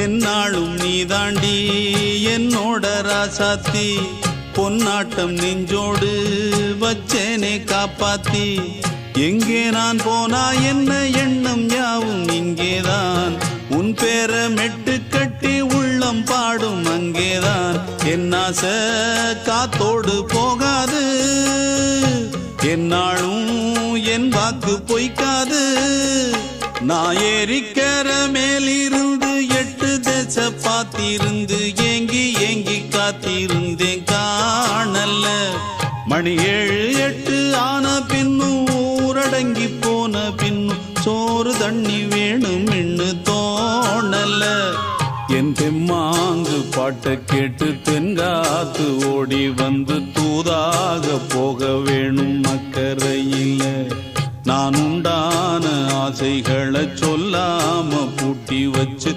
என்னாலும் நீதாண்டி என்னோட ராசாத்தி பொன்னாட்டம் நெஞ்சோடு வச்சேனே காப்பாத்தி எங்கே நான் போனா என்ன எண்ணம் யாவும் இங்கேதான் உன் பேர மெட்டு கட்டி உள்ளம் பாடும் அங்கேதான் என் ஆசை காத்தோடு போகாது என்னாலும் என் வாக்கு பொய்க்காது நான் ஏறிக்கிற மேலிருந்து 8 தேச பார்த்திருந்து ஏங்கி ஏங்கி காத்திருந்தேன் காணல்ல மணி 7 8 ஆன பின்னும் ஊரடங்கி போன பின்னும் சோறு தண்ணி வேணும் என்று தோணல என் தெம்மாங்கு பாட்டை கேட்டு தென்காத்து ஓடி வந்து தூதாக போக வேணும் அக்கறையில் நான் உண்டான ஆசைகளை சொல்லாம பூட்டி வச்சு